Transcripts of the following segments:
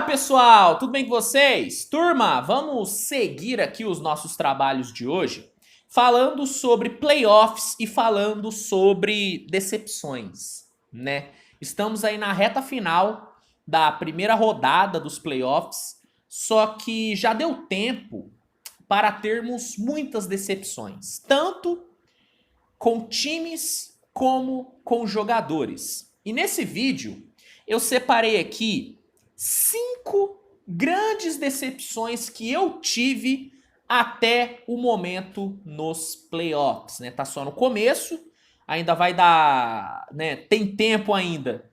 pessoal, tudo bem com vocês? Turma, vamos seguir aqui os nossos trabalhos de hoje falando sobre playoffs e falando sobre decepções, né? Estamos aí na reta final da primeira rodada dos playoffs, só que já deu tempo para termos muitas decepções, tanto com times como com jogadores. E nesse vídeo eu separei aqui 5 grandes decepções que eu tive até o momento nos playoffs, né? Tá só no começo, ainda vai dar, né? Tem tempo ainda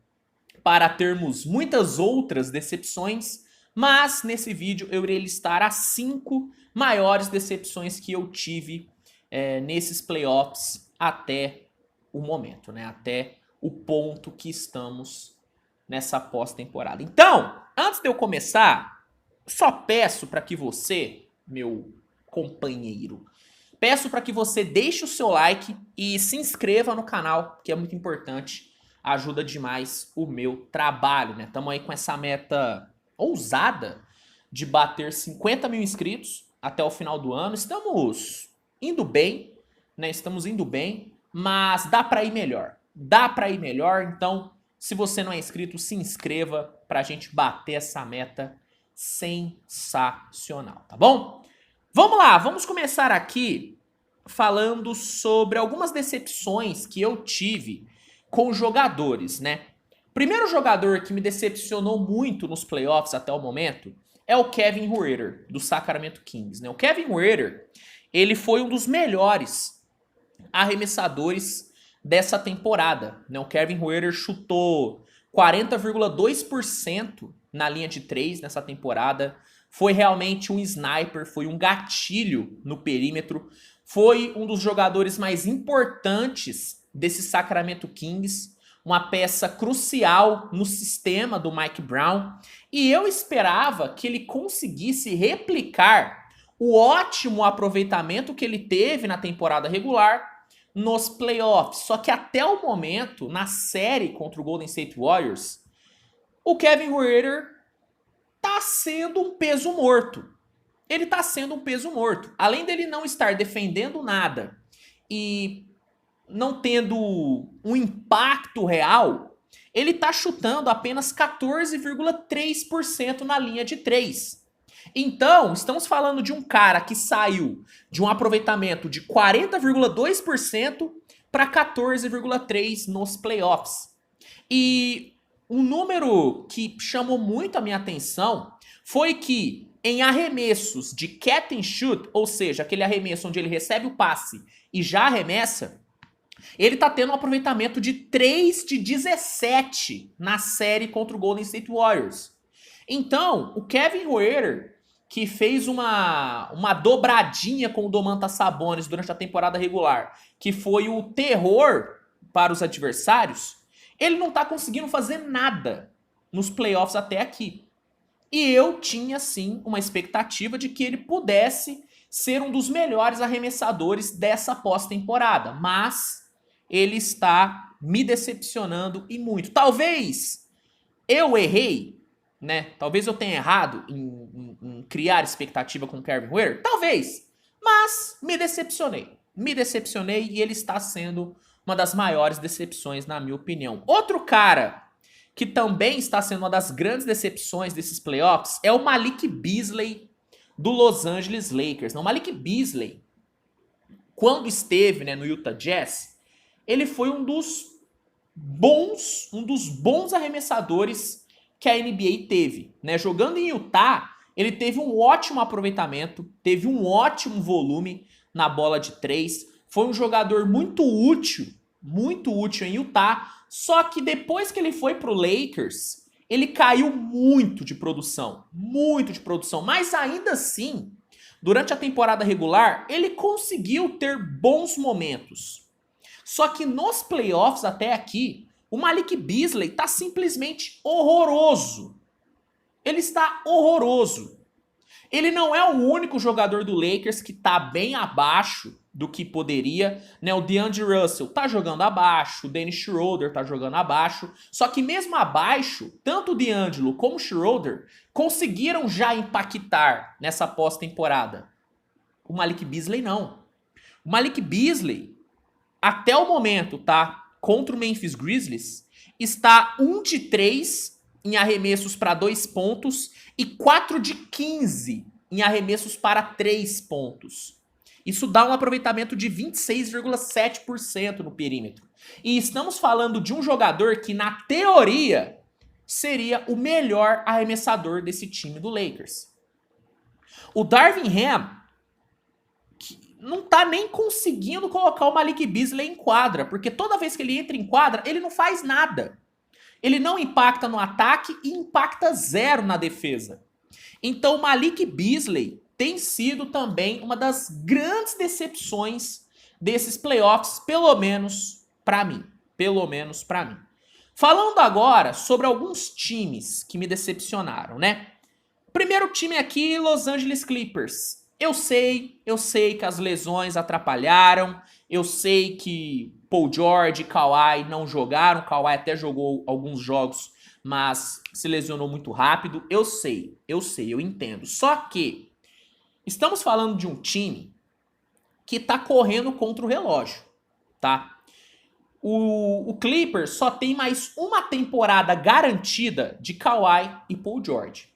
para termos muitas outras decepções, mas nesse vídeo eu irei listar as 5 maiores decepções que eu tive nesses playoffs até o momento, né? Até o ponto que estamos nessa pós-temporada. Então, antes de eu começar, só peço para que você, meu companheiro, peço para que você deixe o seu like e se inscreva no canal, que é muito importante, ajuda demais o meu trabalho, né? Estamos aí com essa meta ousada de bater 50 mil inscritos até o final do ano. Estamos indo bem, né? Estamos indo bem, mas dá para ir melhor. Dá para ir melhor, então se você não é inscrito, se inscreva pra gente bater essa meta sensacional, tá bom? Vamos lá, vamos começar aqui falando sobre algumas decepções que eu tive com jogadores, né? O primeiro jogador que me decepcionou muito nos playoffs até o momento é o Kevin Huerter, do Sacramento Kings, né? O Kevin Huerter, ele foi um dos melhores arremessadores dessa temporada, né? O Kevin Huerter chutou 40,2% na linha de 3 nessa temporada. Foi realmente um sniper, foi um gatilho no perímetro. Foi um dos jogadores mais importantes desse Sacramento Kings, uma peça crucial no sistema do Mike Brown. E eu esperava que ele conseguisse replicar o ótimo aproveitamento que ele teve na temporada regular nos playoffs. Só que até o momento, na série contra o Golden State Warriors, o Kevin Huerter tá sendo um peso morto. Ele tá sendo um peso morto. Além dele não estar defendendo nada e não tendo um impacto real, ele tá chutando apenas 14,3% na linha de 3. Então, estamos falando de um cara que saiu de um aproveitamento de 40,2% para 14,3% nos playoffs. E um número que chamou muito a minha atenção foi que em arremessos de catch and shoot, ou seja, aquele arremesso onde ele recebe o passe e já arremessa, ele tá tendo um aproveitamento de 3 de 17 na série contra o Golden State Warriors. Então, o Kevin Huerter, que fez uma dobradinha com o Domantas Sabonis durante a temporada regular, que foi o terror para os adversários, ele não tá conseguindo fazer nada nos playoffs até aqui. E eu tinha, sim, uma expectativa de que ele pudesse ser um dos melhores arremessadores dessa pós-temporada, mas ele está me decepcionando e muito. Talvez eu errei, né? Talvez eu tenha errado em criar expectativa com o Kevin Huerter. Talvez. Mas me decepcionei. Me decepcionei e ele está sendo uma das maiores decepções, na minha opinião. Outro cara que também está sendo uma das grandes decepções desses playoffs é o Malik Beasley do Los Angeles Lakers. Não, o Malik Beasley, quando esteve, né, no Utah Jazz, ele foi um dos bons arremessadores que a NBA teve, né? Jogando em Utah, ele teve um ótimo aproveitamento, teve um ótimo volume na bola de 3, foi um jogador muito útil em Utah, só que depois que ele foi pro Lakers, ele caiu muito de produção, mas ainda assim, durante a temporada regular, ele conseguiu ter bons momentos. Só que nos playoffs até aqui, o Malik Beasley tá simplesmente horroroso. Ele está horroroso. Ele não é o único jogador do Lakers que tá bem abaixo do que poderia, né? O DeAndre Russell tá jogando abaixo, o Dennis Schroeder tá jogando abaixo, só que mesmo abaixo, tanto o DeAngelo como o Schroeder conseguiram já impactar nessa pós-temporada. O Malik Beasley não. O Malik Beasley, até o momento, tá? Contra o Memphis Grizzlies, está 1 de 3 em arremessos para 2 pontos e 4 de 15 em arremessos para 3 pontos. Isso dá um aproveitamento de 26,7% no perímetro. E estamos falando de um jogador que, na teoria, seria o melhor arremessador desse time do Lakers. O Darvin Ham não tá nem conseguindo colocar o Malik Beasley em quadra, porque toda vez que ele entra em quadra, ele não faz nada. Ele não impacta no ataque e impacta zero na defesa. Então o Malik Beasley tem sido também uma das grandes decepções desses playoffs, pelo menos pra mim. Pelo menos pra mim. Falando agora sobre alguns times que me decepcionaram, né? Primeiro time aqui, Los Angeles Clippers. Eu sei que as lesões atrapalharam, eu sei que Paul George e Kawhi não jogaram, Kawhi até jogou alguns jogos, mas se lesionou muito rápido. Eu sei, eu entendo. Só que estamos falando de um time que tá correndo contra o relógio, tá? O Clippers só tem mais uma temporada garantida de Kawhi e Paul George.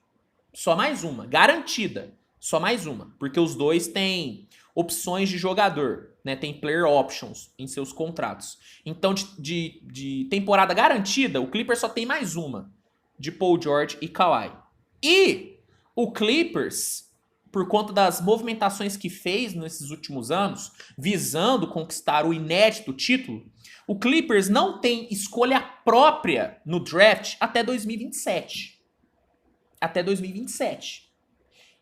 Só mais uma, garantida. Só mais uma, porque os dois têm opções de jogador, né? Tem player options em seus contratos. Então, de temporada garantida, o Clippers só tem mais uma, de Paul George e Kawhi. E o Clippers, por conta das movimentações que fez nesses últimos anos, visando conquistar o inédito título, o Clippers não tem escolha própria no draft até 2027. Até 2027.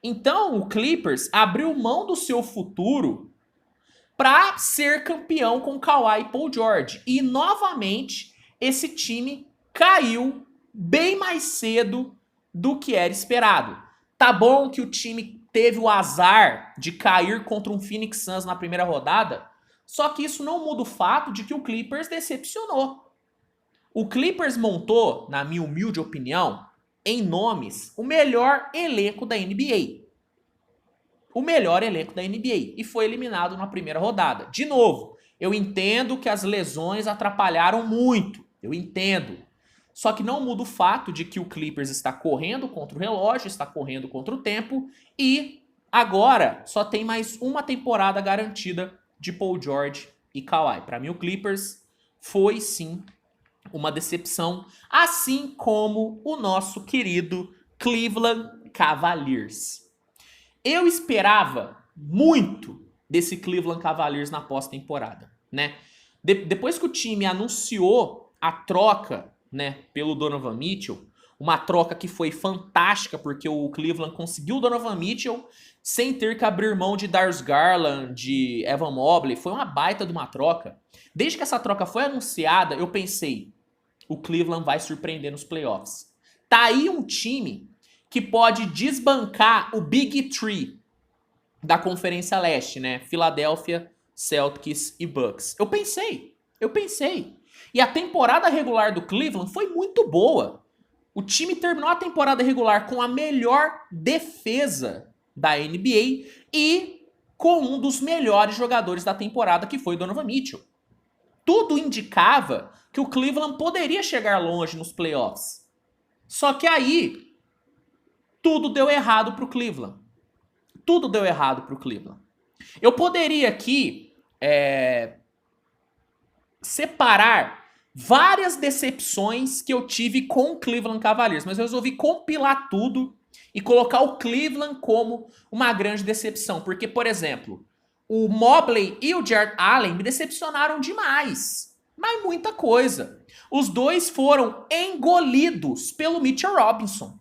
Então, o Clippers abriu mão do seu futuro para ser campeão com Kawhi e Paul George. E, novamente, esse time caiu bem mais cedo do que era esperado. Tá bom que o time teve o azar de cair contra um Phoenix Suns na primeira rodada, só que isso não muda o fato de que o Clippers decepcionou. O Clippers montou, na minha humilde opinião, em nomes, o melhor elenco da NBA. O melhor elenco da NBA. E foi eliminado na primeira rodada. De novo, eu entendo que as lesões atrapalharam muito. Eu entendo. Só que não muda o fato de que o Clippers está correndo contra o relógio, está correndo contra o tempo, e agora só tem mais uma temporada garantida de Paul George e Kawhi. Para mim, o Clippers foi sim uma decepção, assim como o nosso querido Cleveland Cavaliers. Eu esperava muito desse Cleveland Cavaliers na pós-temporada, né? Depois que o time anunciou a troca, né, pelo Donovan Mitchell, uma troca que foi fantástica, porque o Cleveland conseguiu o Donovan Mitchell sem ter que abrir mão de Darius Garland, de Evan Mobley. Foi uma baita de uma troca. Desde que essa troca foi anunciada, eu pensei, o Cleveland vai surpreender nos playoffs. Tá aí um time que pode desbancar o Big Three da Conferência Leste, né? Philadelphia, Celtics e Bucks. Eu pensei. E a temporada regular do Cleveland foi muito boa. O time terminou a temporada regular com a melhor defesa da NBA e com um dos melhores jogadores da temporada, que foi Donovan Mitchell. Tudo indicava que o Cleveland poderia chegar longe nos playoffs. Só que aí, tudo deu errado pro Cleveland. Tudo deu errado pro Cleveland. Eu poderia aqui separar várias decepções que eu tive com o Cleveland Cavaliers, mas eu resolvi compilar tudo e colocar o Cleveland como uma grande decepção. Porque, por exemplo, o Mobley e o Jarrett Allen me decepcionaram demais. Mas muita coisa. Os dois foram engolidos pelo Mitchell Robinson.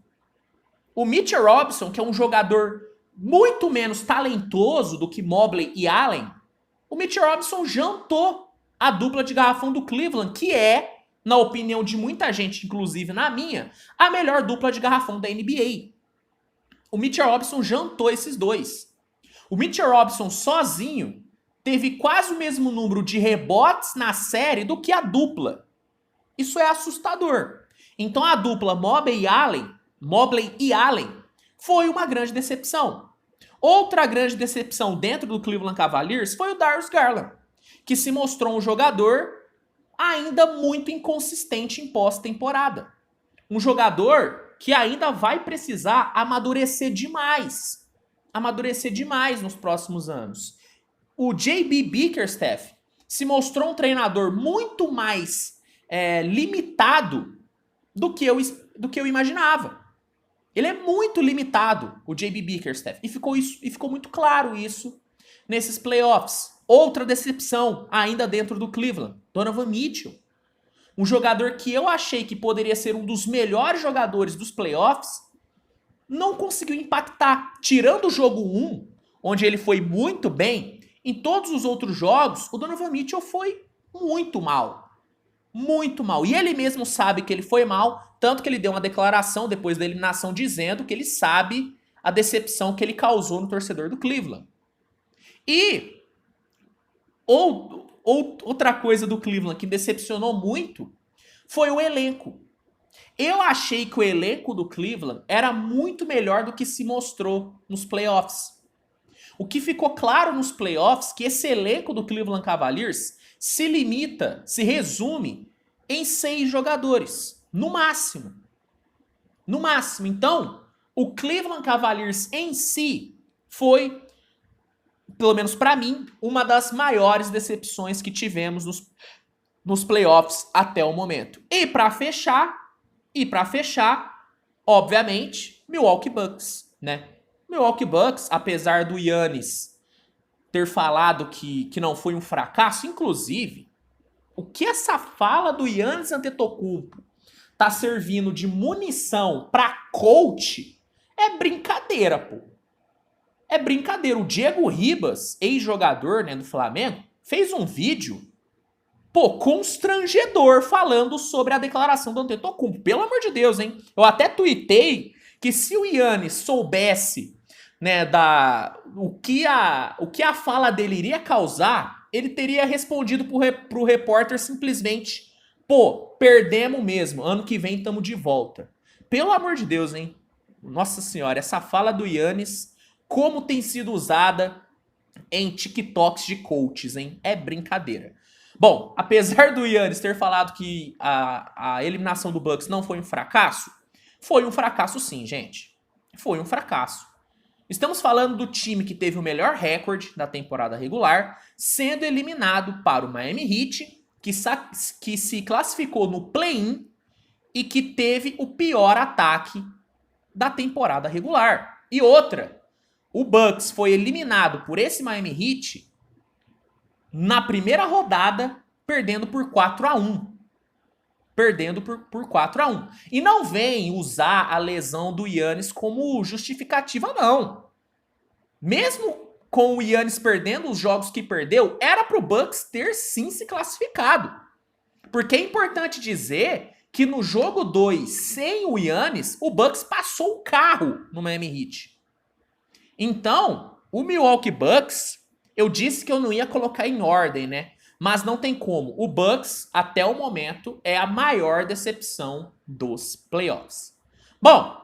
O Mitchell Robinson, que é um jogador muito menos talentoso do que Mobley e Allen, o Mitchell Robinson jantou a dupla de garrafão do Cleveland, que é, na opinião de muita gente, inclusive na minha, a melhor dupla de garrafão da NBA. O Mitchell Robinson jantou esses dois. O Mitchell Robinson sozinho teve quase o mesmo número de rebotes na série do que a dupla. Isso é assustador. Então a dupla Mobley e Allen foi uma grande decepção. Outra grande decepção dentro do Cleveland Cavaliers foi o Darius Garland, que se mostrou um jogador ainda muito inconsistente em pós-temporada. Um jogador que ainda vai precisar amadurecer demais nos próximos anos. O J.B. Bickerstaff se mostrou um treinador muito mais limitado do que eu imaginava. Ele é muito limitado, o J.B. Bickerstaff, e ficou muito claro isso nesses playoffs. Outra decepção ainda dentro do Cleveland, Donovan Mitchell. Um jogador que eu achei que poderia ser um dos melhores jogadores dos playoffs, não conseguiu impactar. Tirando o jogo 1, onde ele foi muito bem, em todos os outros jogos, o Donovan Mitchell foi muito mal. Muito mal. E ele mesmo sabe que ele foi mal, tanto que ele deu uma declaração depois da eliminação dizendo que ele sabe a decepção que ele causou no torcedor do Cleveland. E outra coisa do Cleveland que decepcionou muito foi o elenco. Eu achei que o elenco do Cleveland era muito melhor do que se mostrou nos playoffs. O que ficou claro nos playoffs é que esse elenco do Cleveland Cavaliers se resume em 6 jogadores, no máximo. No máximo. Então, o Cleveland Cavaliers em si foi, pelo menos para mim, uma das maiores decepções que tivemos nos playoffs até o momento. E para fechar, obviamente, Milwaukee Bucks, né? Milwaukee Bucks, apesar do Giannis ter falado que não foi um fracasso, inclusive, o que essa fala do Giannis Antetokounmpo tá servindo de munição pra coach é brincadeira, pô. É brincadeira. O Diego Ribas, ex-jogador, né, do Flamengo, fez um vídeo, pô, constrangedor, falando sobre a declaração do Antetokounmpo. Pelo amor de Deus, hein? Eu até tuitei que se o Giannis soubesse, né, o que a fala dele iria causar, ele teria respondido pro repórter simplesmente: pô, perdemos mesmo, ano que vem tamo de volta. Pelo amor de Deus, hein? Nossa senhora, essa fala do Giannis, como tem sido usada em TikToks de coaches, hein? É brincadeira. Bom, apesar do Giannis ter falado que a eliminação do Bucks não foi um fracasso sim, gente. Foi um fracasso. Estamos falando do time que teve o melhor recorde da temporada regular, sendo eliminado para o Miami Heat, que se classificou no play-in e que teve o pior ataque da temporada regular. E outra, o Bucks foi eliminado por esse Miami Heat na primeira rodada, perdendo por 4-1. Perdendo por 4-1. E não vem usar a lesão do Giannis como justificativa, não. Mesmo com o Giannis perdendo os jogos que perdeu, era pro Bucks ter sim se classificado. Porque é importante dizer que no jogo 2, sem o Giannis, o Bucks passou o carro no Miami Heat. Então, o Milwaukee Bucks, eu disse que eu não ia colocar em ordem, né? Mas não tem como. O Bucks, até o momento, é a maior decepção dos playoffs. Bom,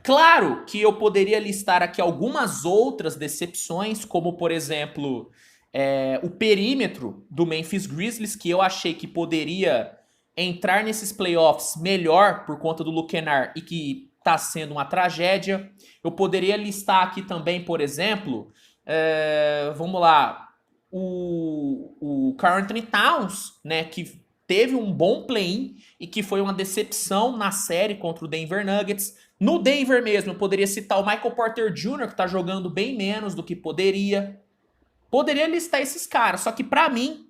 claro que eu poderia listar aqui algumas outras decepções, como, por exemplo, o perímetro do Memphis Grizzlies, que eu achei que poderia entrar nesses playoffs melhor por conta do Luke Kennard e que está sendo uma tragédia. Eu poderia listar aqui também, por exemplo, vamos lá, o Karl Anthony Towns, né, que teve um bom play-in e que foi uma decepção na série contra o Denver Nuggets. No Denver mesmo, eu poderia citar o Michael Porter Jr., que tá jogando bem menos do que poderia. Poderia listar esses caras, só que pra mim,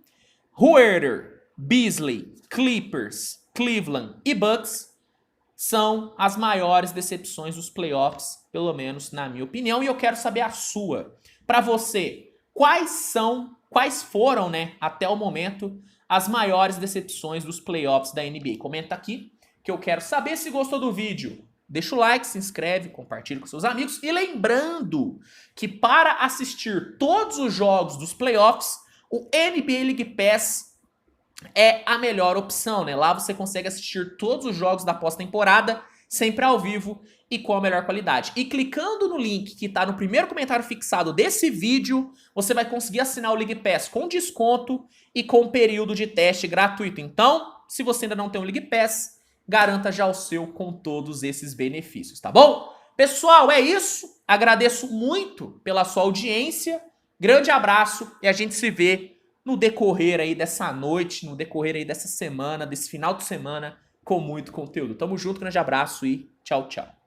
Huerter, Beasley, Clippers, Cleveland e Bucks são as maiores decepções dos playoffs, pelo menos na minha opinião, e eu quero saber a sua. Pra você, quais foram, né, até o momento, as maiores decepções dos playoffs da NBA? Comenta aqui que eu quero saber. Se gostou do vídeo, deixa o like, se inscreve, compartilha com seus amigos. E lembrando que para assistir todos os jogos dos playoffs, o NBA League Pass é a melhor opção, né? Lá você consegue assistir todos os jogos da pós-temporada, sempre ao vivo e com a melhor qualidade. E clicando no link que está no primeiro comentário fixado desse vídeo, você vai conseguir assinar o League Pass com desconto e com período de teste gratuito. Então, se você ainda não tem o League Pass, garanta já o seu com todos esses benefícios, tá bom? Pessoal, é isso. Agradeço muito pela sua audiência. Grande abraço e a gente se vê no decorrer aí dessa noite, no decorrer aí dessa semana, desse final de semana, com muito conteúdo. Tamo junto, grande abraço e tchau, tchau.